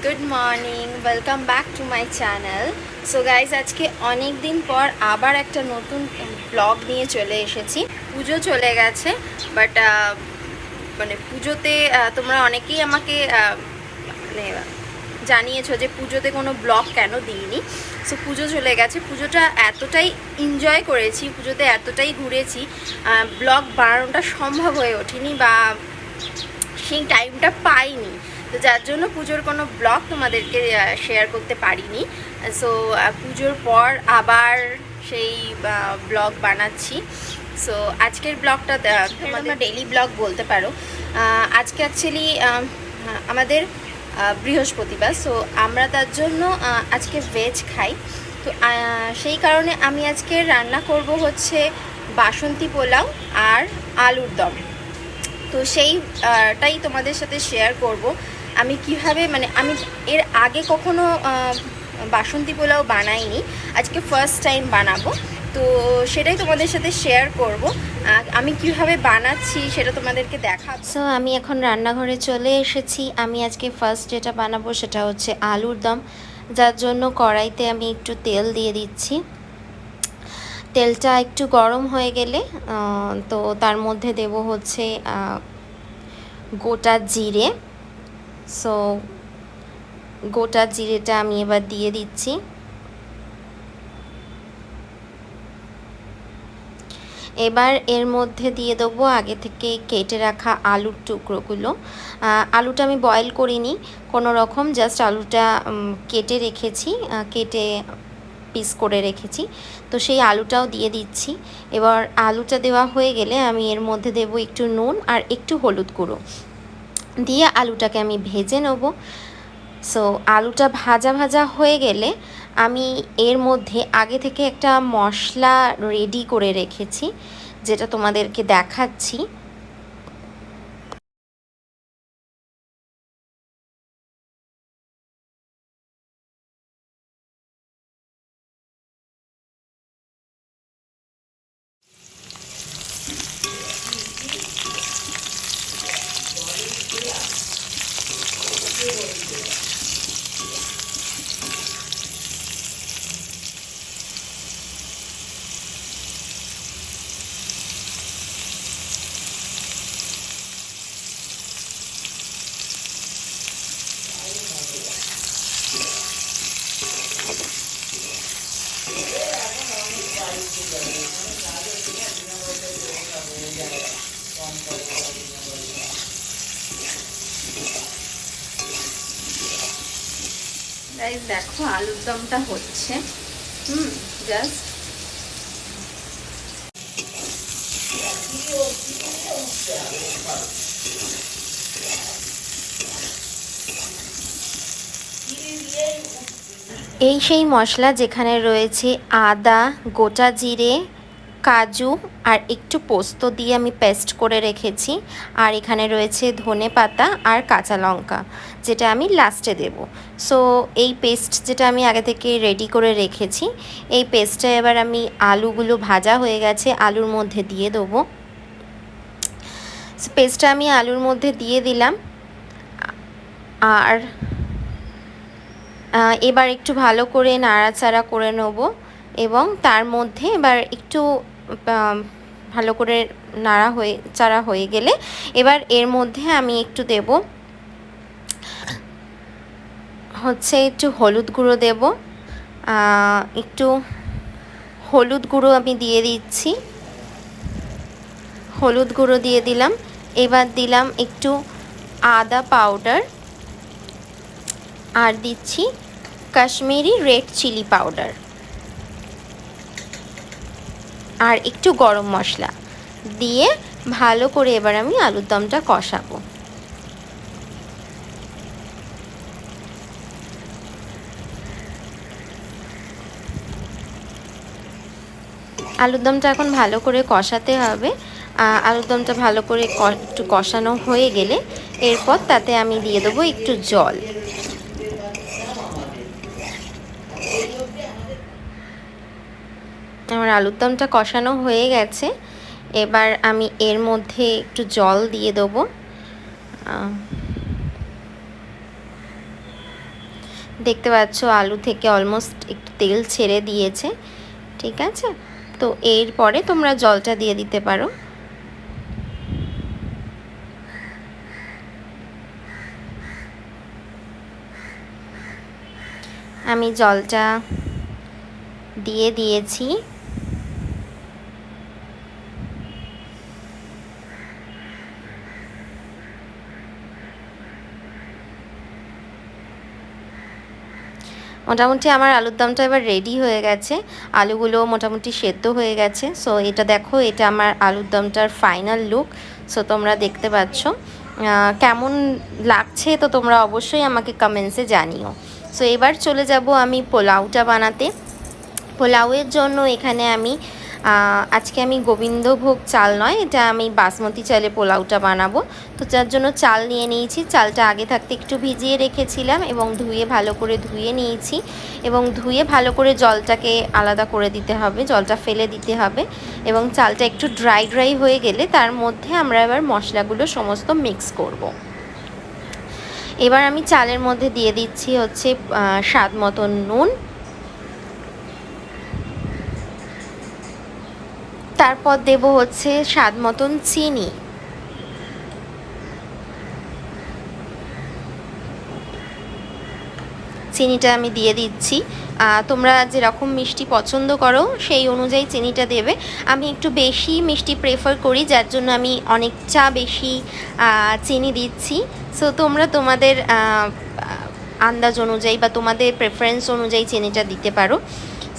Good morning, welcome back to my channel. So guys, আজকে অনেক দিন পর আবার একটা নতুন ব্লগ নিয়ে চলে এসেছি। পুজো চলে গেছে, বাট মানে পুজোতে তোমরা অনেকেই আমাকে মানে জানিয়েছো যে পুজোতে কোনো ব্লগ কেন দিইনি। সো পুজো চলে গেছে, পুজোটা এতটাই এনজয় করেছি, পুজোতে এতটাই ঘুরেছি, ব্লগ বানানোটা সম্ভব হয়ে ওঠেনি বা সেই টাইমটা পাইনি। তো যার জন্য পুজোর কোনো ব্লগ তোমাদেরকে শেয়ার করতে পারিনি। সো পুজোর পর আবার সেই ব্লগ বানাচ্ছি। সো আজকের ব্লগটা তোমরা ডেইলি ব্লগ বলতে পারো। আজকে অ্যাকচুয়ালি আমাদের বৃহস্পতিবার, সো আমরা তার জন্য আজকে ভেজ খাই। তো সেই কারণে আমি আজকে রান্না করব হচ্ছে বাসন্তী পোলাও আর আলুর দম। তো সেইটাই তোমাদের সাথে শেয়ার করব। আমি কিভাবে, মানে আমি এর আগে কখনো বাসন্তী পোলাও বানাইনি, আজকে ফার্স্ট টাইম বানাবো। তো সেটাই তোমাদের সাথে শেয়ার করব, আমি কিভাবে বানাচ্ছি সেটা তোমাদেরকে দেখাবো। সো আমি এখন রান্নাঘরে চলে এসেছি। আমি আজকে ফার্স্ট যেটা বানাবো সেটা হচ্ছে আলুর দম, যার জন্য কড়াইতে আমি একটু তেল দিয়ে দিচ্ছি। তেলটা একটু গরম হয়ে গেলে তো তার মধ্যে দেব হচ্ছে গোটা জিরে। সো গোটা জিরেটা আমি এবার দিয়ে দিচ্ছি। এবার এর মধ্যে দিয়ে দেবো আগে থেকে কেটে রাখা আলুর টুকরোগুলো। আলুটা আমি বয়েল করিনি কোনো রকম, জাস্ট আলুটা কেটে রেখেছি, কেটে পিস করে রেখেছি। তো সেই আলুটাও দিয়ে দিচ্ছি। এবার আলুটা দেওয়া হয়ে গেলে আমি এর মধ্যে দেব একটু নুন আর একটু হলুদ গুঁড়ো দিয়ে আলুটাকে আমি ভেজে নেব। সো আলুটা ভাজা ভাজা হয়ে গেলে আমি এর মধ্যে আগে থেকে একটা মশলা রেডি করে রেখেছি, যেটা তোমাদেরকে দেখাচ্ছি। গাইস দেখো আলুর দমটা হচ্ছে, জাস্ট এই সেই মশলা যেখানে রয়েছে আদা, গোটা জিরে, কাজু আর একটু পোস্ত দিয়ে আমি পেস্ট করে রেখেছি। আর এখানে রয়েছে ধনে পাতা আর কাঁচা লঙ্কা, যেটা আমি লাস্টে দেব। সো এই পেস্ট যেটা আমি আগে থেকে রেডি করে রেখেছি, এই পেস্টটা এবার আমি আলুগুলো ভাজা হয়ে গেছে আলুর মধ্যে দিয়ে দেবো। পেস্টটা আমি আলুর মধ্যে দিয়ে দিলাম। আর এবার একটু ভালো করে নাড়াচাড়া করে নেব এবং তার মধ্যে এবার একটু ভালো করে চাড়া হয়ে গেলে এবার এর মধ্যে আমি একটু দেব হচ্ছে একটু হলুদ গুঁড়ো দেব। একটু হলুদ গুঁড়ো আমি দিয়ে দিচ্ছি, হলুদ গুঁড়ো দিয়ে দিলাম। এবার দিলাম একটু আদা পাউডার আর দিচ্ছি কাশ্মীরি রেড চিলি পাউডার আর একটু গরম মশলা দিয়ে ভালো করে এবার আমি আলুর দমটা কষাবো। আলুর দমটা এখন ভালো করে কষাতে হবে। আলুর দমটা ভালো করে একটু কষানো হয়ে গেলে এরপর তাতে আমি দিয়ে দেবো একটু জল। আমার আলুর দমটা কষানো হয়ে গেছে, এবার আমি এর মধ্যে একটু জল দিয়ে দেবো। দেখতে পাচ্ছ আলু থেকে অলমোস্ট একটু তেল ছেড়ে দিয়েছে, ঠিক আছে। তো এরপরে তোমরা জলটা দিয়ে দিতে পারো। আমি জলটা দিয়ে দিয়েছি। মোটামুটি আমার আলুর দমটা এবার রেডি হয়ে গেছে, আলুগুলো মোটামুটি সেদ্ধ হয়ে গেছে। সো এটা দেখো, এটা আমার আলুর দমটার ফাইনাল লুক। সো তোমরা দেখতে পাচ্ছ কেমন লাগছে, তো তোমরা অবশ্যই আমাকে কমেন্টসে জানিও। সো এবার চলে যাব আমি পোলাওটা বানাতে। পোলাওয়ের জন্য এখানে আমি আজকে আমি গোবিন্দভোগ চাল নয়, এটা আমি বাসমতি চালে পোলাওটা বানাবো। তো যার জন্য চাল নিয়ে নিয়েছি, চালটা আগে থাকতে একটু ভিজিয়ে রেখেছিলাম এবং ধুয়ে ভালো করে ধুয়ে নিয়েছি, এবং ধুয়ে ভালো করে জলটাকে আলাদা করে দিতে হবে, জলটা ফেলে দিতে হবে। এবং চালটা একটু ড্রাই ড্রাই হয়ে গেলে তার মধ্যে আমরা এবার মশলাগুলো সমস্ত মিক্স করব। এবার আমি চালের মধ্যে দিয়ে দিচ্ছি হচ্ছে স্বাদ মতন নুন, তারপর দেব হচ্ছে স্বাদ মতন চিনি, চিনিটা আমি দিয়ে দিচ্ছি। তোমরা যেরকম মিষ্টি পছন্দ করো সেই অনুযায়ী চিনিটা দেবে। আমি একটু বেশি মিষ্টি প্রেফার করি, যার জন্য আমি অনেকটা বেশি চিনি দিচ্ছি। সো তোমরা তোমাদের আন্দাজ অনুযায়ী বা তোমাদের প্রেফারেন্স অনুযায়ী চিনিটা দিতে পারো।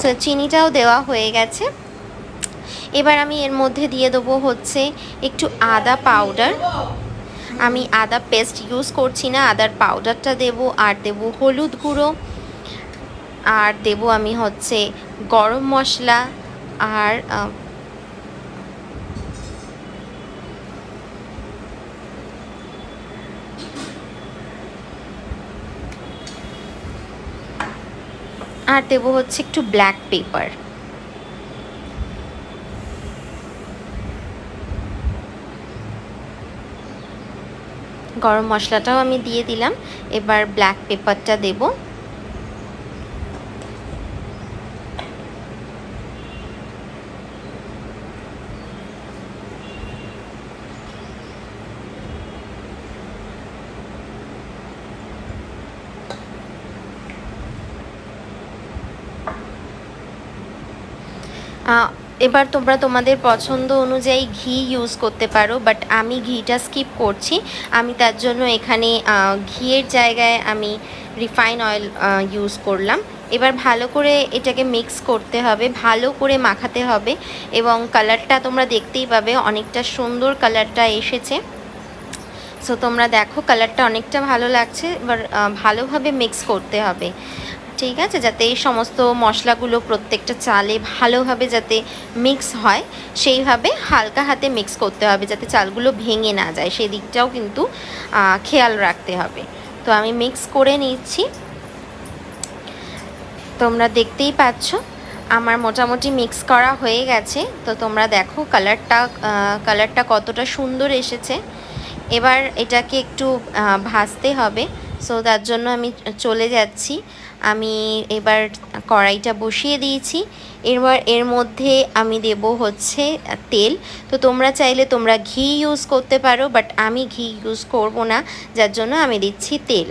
সো চিনিটাও দেওয়া হয়ে গেছে। এবার আমি এর মধ্যে দিয়ে দেবো হচ্ছে একটু আদা পাউডার। আমি আদা পেস্ট ইউজ করছি না, আদার পাউডারটা দেব। আর দেব হলুদ গুঁড়ো, আর দেব আমি হচ্ছে গরম মশলা, আর দেব হচ্ছে একটু ব্ল্যাক পেপার। গরম মশলাটাও আমি দিয়ে দিলাম, এবার ব্ল্যাক পেপারটা দেব। এবার তোমরা তোমাদের পছন্দ অনুযায়ী ঘি ইউজ করতে পারো, বাট আমি ঘিটা স্কিপ করছি। আমি তার জন্য এখানে ঘিয়ের জায়গায় আমি রিফাইন অয়েল ইউজ করলাম। এবার ভালো করে এটাকে মিক্স করতে হবে, ভালো করে মাখাতে হবে, এবং কালারটা তোমরা দেখতেই পাবে অনেকটা সুন্দর কালারটা এসেছে। সো তোমরা দেখো কালারটা অনেকটা ভালো লাগছে। এবার ভালোভাবে মিক্স করতে হবে, ঠিক আছে, যাতে এই সমস্ত মশলাগুলো প্রত্যেকটা চালে ভালোভাবে যাতে মিক্স হয়, সেইভাবে হালকা হাতে মিক্স করতে হবে, যাতে চালগুলো ভেঙে না যায়, সেই দিকটাও কিন্তু খেয়াল রাখতে হবে। তো আমি মিক্স করে নিচ্ছি, তোমরা দেখতেই পাচ্ছ আমার মোটামুটি মিক্স করা হয়ে গেছে। তো তোমরা দেখো কালারটা কতটা সুন্দর এসেছে। এবার এটাকে একটু ভাজতে হবে। সো তার জন্য আমি চলে যাচ্ছি। আমি এবার কড়াইটা বসিয়ে দিয়েছি। এবার এর মধ্যে আমি দেব হচ্ছে তেল। তো তোমরা চাইলে তোমরা ঘি ইউজ করতে পারো, বাট আমি ঘি ইউজ করব না, যার জন্য আমি দিচ্ছি তেল।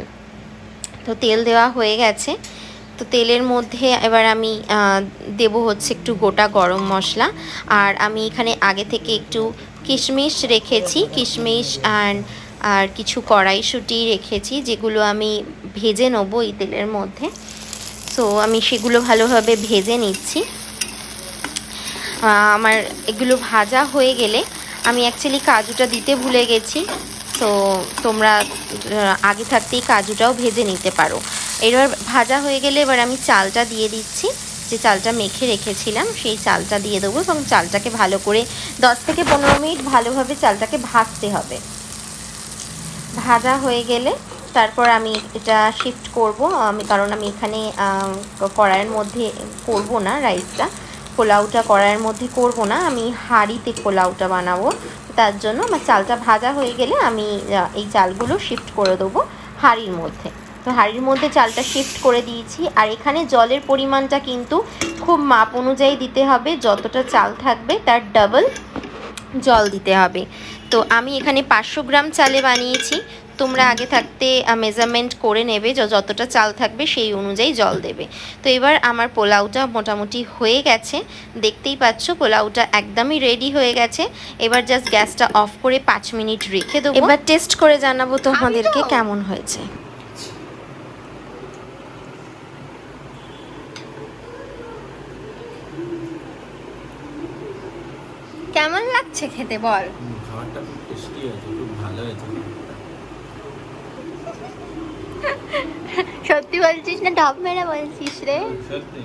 তো তেল দেওয়া হয়ে গেছে। তো তেলের মধ্যে এবার আমি দেব হচ্ছে একটু গোটা গরম মশলা, আর আমি এখানে আগে থেকে একটু কিশমিশ রেখেছি, কিশমিশ আর কিছু কড়াইশুঁটি রেখেছি, যেগুলো আমি ভেজে নেবো এই তেলের মধ্যে। সো আমি সেগুলো ভালোভাবে ভেজে নিচ্ছি। আমার এগুলো ভাজা হয়ে গেলে, আমি অ্যাকচুয়ালি কাজুটা দিতে ভুলে গেছি, তো তোমরা আগে থাকতেই কাজুটাও ভেজে নিতে পারো। এবার ভাজা হয়ে গেলে এবার আমি চালটা দিয়ে দিচ্ছি, যে চালটা মেখে রেখেছিলাম সেই চালটা দিয়ে দেবো, এবং চালটাকে ভালো করে 10 থেকে 15 মিনিট ভালোভাবে চালটাকে ভাজতে হবে। ভাজা হয়ে গেলে তারপর আমি এটা শিফট করব, কারণ আমি এখানে কড়াইয়ের মধ্যে করব না, রাইসটা পোলাওটা কড়াইয়ের মধ্যে করব না, আমি হাঁড়িতে পোলাওটা বানাবো। তার জন্য আমার চালটা ভাজা হয়ে গেলে আমি এই চালগুলো শিফট করে দেবো হাঁড়ির মধ্যে। তো হাঁড়ির মধ্যে চালটা শিফট করে দিয়েছি। আর এখানে জলের পরিমাণটা কিন্তু খুব মাপ অনুযায়ী দিতে হবে, যতটা চাল থাকবে তার ডাবল জল দিতে হবে। তো আমি এখানে 500 গ্রাম চালে বানিয়েছি, তোমরা আগে থাকতে মেজারমেন্ট করে নেবে, যতটা চাল থাকবে সেই অনুযায়ী জল দেবে। তো এবার আমার পোলাওটা মোটামুটি হয়ে গেছে, দেখতেই পাচ্ছ পোলাওটা একদমই রেডি হয়ে গেছে। এবার জাস্ট গ্যাসটা অফ করে 5 মিনিট রেখে দেবো, এবার টেস্ট করে জানাবো তোমাদেরকে কেমন হয়েছে। কেমন লাগছে খেতে বল? খাবারটা খুব টেস্টি আছে, খুব ভালো হয়েছে। সত্যি বলছিস না ঢপ মেরে বলছিস রে? সত্যি।